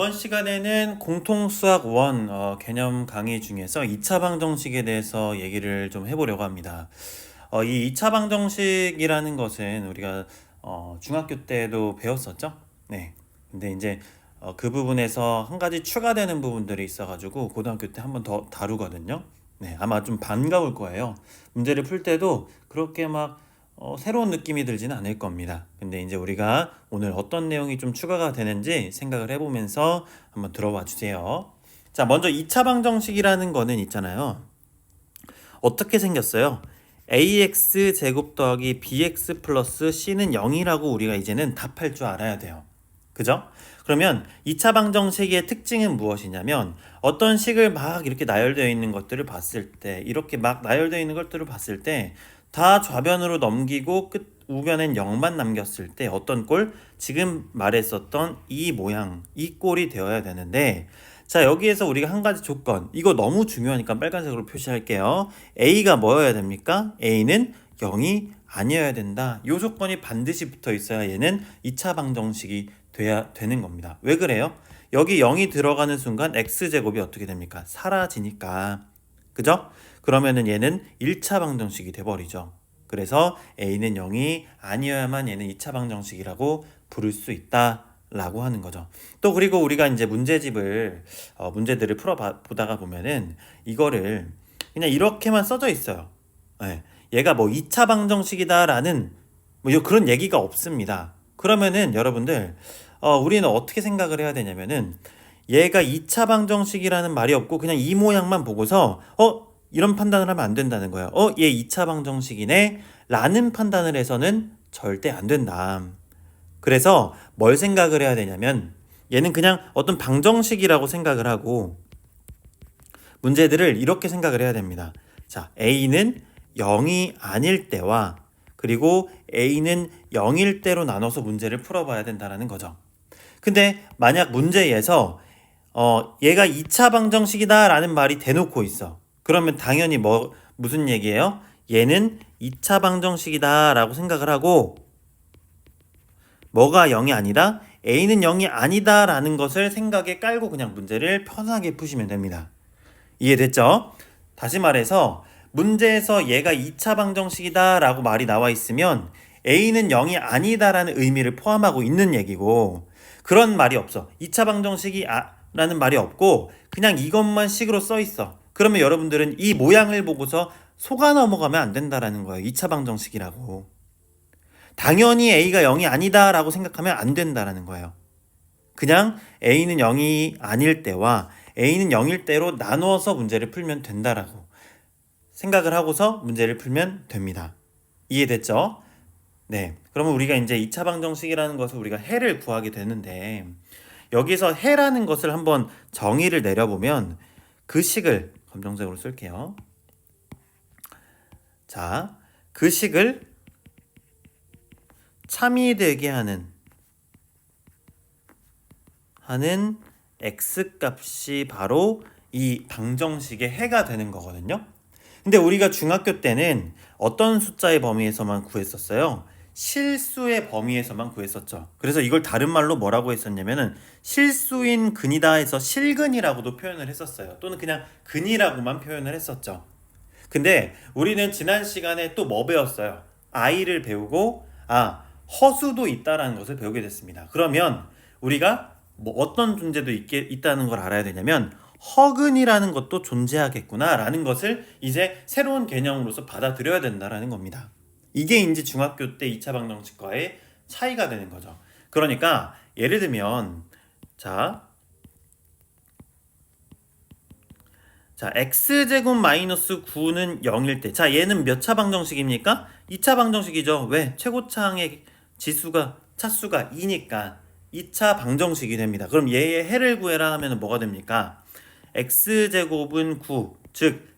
이번 시간에는 공통수학 1 개념 강의 중에서 2차 방정식에 대해서 얘기를 좀 해보려고 합니다. 이 2차 방정식이라는 것은 우리가 중학교 때도 배웠었죠? 네. 근데 이제 그 부분에서 한 가지 추가되는 부분들이 있어가지고 고등학교 때 한 번 더 다루거든요. 네, 아마 좀 반가울 거예요. 문제를 풀 때도 그렇게 막 새로운 느낌이 들지는 않을 겁니다. 근데 이제 우리가 오늘 어떤 내용이 좀 추가가 되는지 생각을 해보면서 한번 들어봐 주세요. 자, 먼저 2차 방정식이라는 거는 있잖아요. 어떻게 생겼어요? ax 제곱 더하기 bx 플러스 c는 0이라고 우리가 이제는 답할 줄 알아야 돼요. 그죠? 그러면 2차 방정식의 특징은 무엇이냐면 어떤 식을 막 이렇게 나열되어 있는 것들을 봤을 때 이렇게 막 나열되어 있는 것들을 봤을 때 다 좌변으로 넘기고 끝 우변엔 0만 남겼을 때 어떤 꼴? 지금 말했었던 이 모양, 이 꼴이 되어야 되는데 자, 여기에서 우리가 한 가지 조건, 이거 너무 중요하니까 빨간색으로 표시할게요. A가 뭐여야 됩니까? A는 0이 아니어야 된다. 이 조건이 반드시 붙어 있어야 얘는 2차 방정식이 돼야 되는 겁니다. 왜 그래요? 여기 0이 들어가는 순간 x제곱이 어떻게 됩니까? 사라지니까. 그죠? 그러면은 얘는 1차 방정식이 돼버리죠. 그래서 A는 0이 아니어야만 얘는 2차 방정식이라고 부를 수 있다. 라고 하는 거죠. 또 그리고 우리가 이제 문제집을 문제들을 풀어 보다가 보면은 이거를 그냥 이렇게만 써져 있어요. 네. 얘가 뭐 2차 방정식이다라는 뭐 그런 얘기가 없습니다. 그러면은 여러분들 우리는 어떻게 생각을 해야 되냐면은 얘가 2차 방정식이라는 말이 없고 그냥 이 모양만 보고서 이런 판단을 하면 안 된다는 거예요. 얘 2차 방정식이네 라는 판단을 해서는 절대 안 된다. 그래서 뭘 생각을 해야 되냐면 얘는 그냥 어떤 방정식이라고 생각을 하고 문제들을 이렇게 생각을 해야 됩니다. 자, A는 0이 아닐 때와 그리고 A는 0일 때로 나눠서 문제를 풀어봐야 된다는 거죠. 근데 만약 문제에서 얘가 2차 방정식이다 라는 말이 대놓고 있어. 그러면 당연히 무슨 얘기예요? 얘는 2차 방정식이다 라고 생각을 하고 뭐가 0이 아니라 A는 0이 아니다 라는 것을 생각에 깔고 그냥 문제를 편하게 푸시면 됩니다. 이해됐죠? 다시 말해서 문제에서 얘가 2차 방정식이다 라고 말이 나와 있으면 A는 0이 아니다 라는 의미를 포함하고 있는 얘기고 그런 말이 없어. 2차 방정식이 라는 말이 없고 그냥 이것만 식으로 써 있어. 그러면 여러분들은 이 모양을 보고서 속아 넘어가면 안 된다라는 거예요. 2차 방정식이라고. 당연히 A가 0이 아니다 라고 생각하면 안 된다라는 거예요. 그냥 A는 0이 아닐 때와 A는 0일 때로 나누어서 문제를 풀면 된다라고 생각을 하고서 문제를 풀면 됩니다. 이해됐죠? 네. 그러면 우리가 이제 2차 방정식이라는 것을 우리가 해를 구하게 되는데 여기서 해라는 것을 한번 정의를 내려보면 그 식을 검정색으로 쓸게요. 자, 그 식을 참이 되게 하는 x값이 바로 이 방정식의 해가 되는 거거든요. 근데 우리가 중학교 때는 어떤 숫자의 범위에서만 구했었어요? 실수의 범위에서만 구했었죠. 그래서 이걸 다른 말로 뭐라고 했었냐면은 실수인 근이다 해서 실근이라고도 표현을 했었어요. 또는 그냥 근이라고만 표현을 했었죠. 근데 우리는 지난 시간에 또 뭐 배웠어요? i를 배우고 허수도 있다라는 것을 배우게 됐습니다. 그러면 우리가 뭐 어떤 존재도 있다는 걸 알아야 되냐면 허근이라는 것도 존재하겠구나 라는 것을 이제 새로운 개념으로서 받아들여야 된다라는 겁니다. 이게 이제 중학교 때 2차 방정식과의 차이가 되는 거죠. 그러니까 예를 들면 자 x제곱 마이너스 9는 0일 때 자 얘는 몇 차 방정식입니까? 2차 방정식이죠. 왜? 최고차항의 차수가 2니까 2차 방정식이 됩니다. 그럼 얘의 해를 구해라 하면 뭐가 됩니까? x제곱은 9, 즉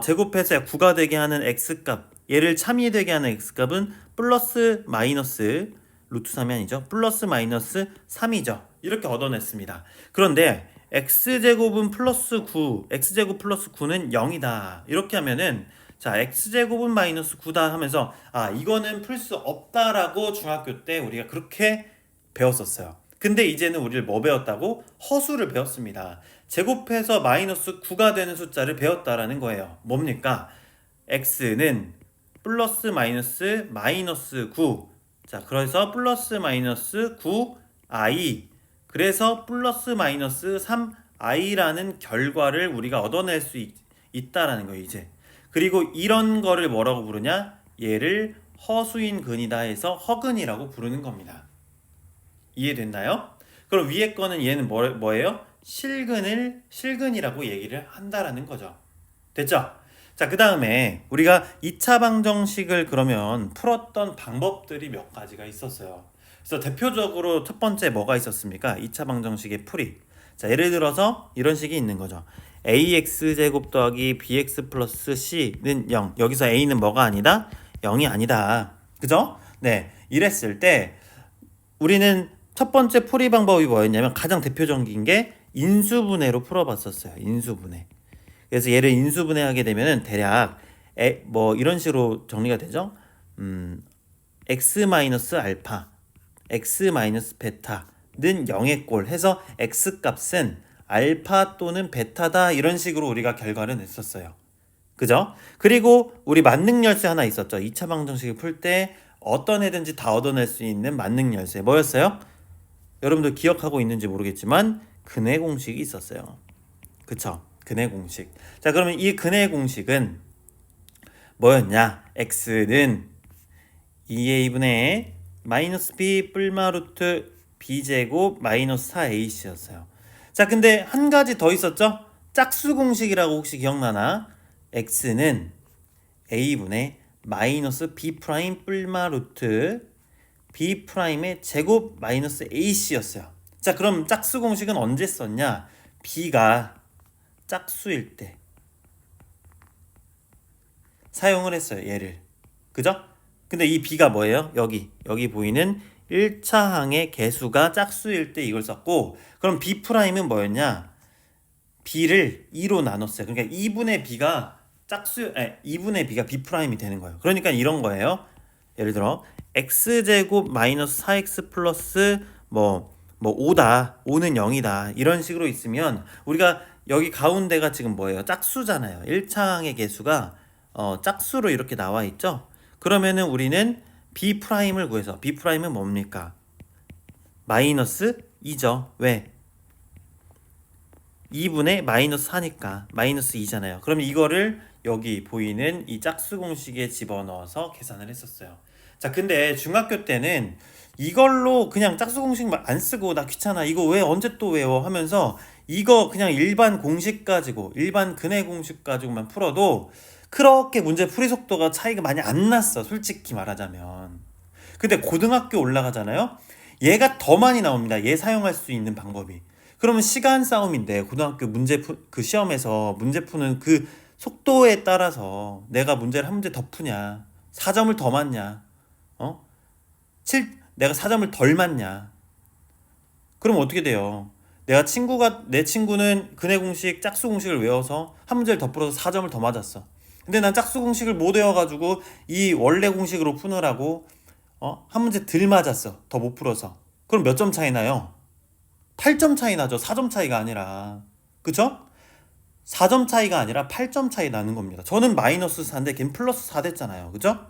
제곱해서 9가 되게 하는 x값, 얘를 참이 되게 하는 x값은 플러스 마이너스 루트 3이 아니죠. 플러스 마이너스 3이죠. 이렇게 얻어냈습니다. 그런데 x제곱은 플러스 9, x제곱 플러스 9는 0이다. 이렇게 하면은 자, x제곱은 마이너스 9다 하면서 이거는 풀 수 없다라고 중학교 때 우리가 그렇게 배웠었어요. 근데 이제는 우리를 뭐 배웠다고? 허수를 배웠습니다. 제곱해서 마이너스 9가 되는 숫자를 배웠다라는 거예요. 뭡니까? x는 플러스 마이너스 마이너스 9. 자, 그래서 플러스 마이너스 9i. 그래서 플러스 마이너스 3i라는 결과를 우리가 얻어낼 수 있다라는 거예요, 이제. 그리고 이런 거를 뭐라고 부르냐? 얘를 허수인 근이다 해서 허근이라고 부르는 겁니다. 이해됐나요? 그럼 위에 거는 얘는 뭐예요? 실근이라고 얘기를 한다라는 거죠. 됐죠? 자, 그 다음에 우리가 2차 방정식을 그러면 풀었던 방법들이 몇 가지가 있었어요. 그래서 대표적으로 첫 번째 뭐가 있었습니까? 2차 방정식의 풀이. 자, 예를 들어서 이런 식이 있는 거죠. ax제곱 더하기 bx 플러스 c는 0. 여기서 a는 뭐가 아니다? 0이 아니다. 그죠? 네, 이랬을 때 우리는 첫 번째 풀이 방법이 뭐였냐면 가장 대표적인 게 인수분해로 풀어봤었어요. 인수분해. 그래서 얘를 인수분해하게 되면은 대략 뭐 이런 식으로 정리가 되죠. x 마이너스 알파, x 마이너스 베타는 0의 꼴 해서 x 값은 알파 또는 베타다 이런 식으로 우리가 결과를 냈었어요. 그죠? 그리고 우리 만능 열쇠 하나 있었죠. 2차 방정식을 풀 때 어떤 애든지 다 얻어낼 수 있는 만능 열쇠 뭐였어요? 여러분들 기억하고 있는지 모르겠지만 근해 공식이 있었어요. 그쵸? 근해 공식. 자, 그러면 이 근해 공식은 뭐였냐? x는 2a분의 마이너스 b 뿔마 루트 b제곱 마이너스 4ac였어요. 자, 근데 한 가지 더 있었죠? 짝수 공식이라고 혹시 기억나나? x는 a분의 마이너스 b 프라임 뿔마 루트 b 프라임의 제곱 마이너스 ac였어요. 자, 그럼 짝수 공식은 언제 썼냐? b가 짝수일 때 사용을 했어요. 얘를. 그죠? 근데 이 b가 뭐예요? 여기 보이는 1차 항의 개수가 짝수일 때 이걸 썼고, 그럼 b 프라임은 뭐였냐? b를 2로 나눴어요. 그러니까 2분의 b가 2분의 b가 b 프라임이 되는 거예요. 그러니까 이런 거예요. 예를 들어 x제곱 마이너스 4x 플러스 뭐 5다, 5는 0이다 이런 식으로 있으면 우리가 여기 가운데가 지금 뭐예요? 짝수잖아요. 1차항의 개수가 짝수로 이렇게 나와 있죠. 그러면은 우리는 b 프라임을 구해서 b 프라임은 뭡니까? 마이너스 2죠. 왜? 2분의 마이너스 4니까 마이너스 2잖아요. 그럼 이거를 여기 보이는 이 짝수 공식에 집어넣어서 계산을 했었어요. 자, 근데 중학교 때는 이걸로 그냥 짝수 공식 안 쓰고 나 귀찮아 이거 왜 언제 또 외워 하면서 이거 그냥 일반 공식 가지고 일반 근해 공식 가지고만 풀어도 그렇게 문제 풀이 속도가 차이가 많이 안 났어, 솔직히 말하자면. 근데 고등학교 올라가잖아요. 얘가 더 많이 나옵니다. 얘 사용할 수 있는 방법이. 그러면 시간 싸움인데 고등학교 그 시험에서 문제 푸는 그 속도에 따라서 내가 문제를 한 문제 더 푸냐, 4점을 더 맞냐, 내가 4점을 덜 맞냐. 그럼 어떻게 돼요? 내 친구는 근해 공식, 짝수 공식을 외워서 한 문제를 더 풀어서 4점을 더 맞았어. 근데 난 짝수 공식을 못 외워가지고 이 원래 공식으로 푸느라고 한 문제 덜 맞았어. 더 못 풀어서. 그럼 몇 점 차이 나요? 8점 차이 나죠. 4점 차이가 아니라. 그쵸? 4점 차이가 아니라 8점 차이 나는 겁니다. 저는 마이너스 4인데 걔는 플러스 4 됐잖아요. 그죠?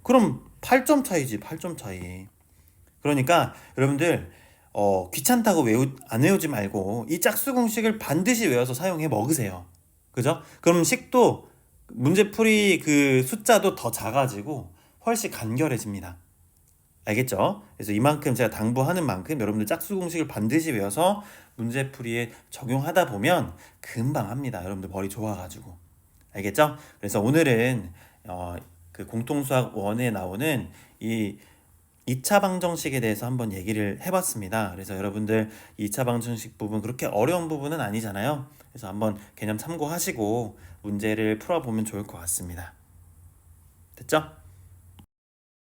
그럼 8점 차이지. 8점 차이. 그러니까 여러분들 귀찮다고 안 외우지 말고 이 짝수 공식을 반드시 외워서 사용해 먹으세요. 그죠? 그럼 식도 문제풀이 그 숫자도 더 작아지고 훨씬 간결해집니다. 알겠죠? 그래서 이만큼 제가 당부하는 만큼 여러분들 짝수 공식을 반드시 외워서 문제풀이에 적용하다 보면 금방 합니다. 여러분들 머리 좋아가지고. 알겠죠? 그래서 오늘은 그 공통수학 1에 나오는 이 2차 방정식에 대해서 한번 얘기를 해봤습니다. 그래서 여러분들 2차 방정식 부분 그렇게 어려운 부분은 아니잖아요. 그래서 한번 개념 참고하시고 문제를 풀어보면 좋을 것 같습니다. 됐죠?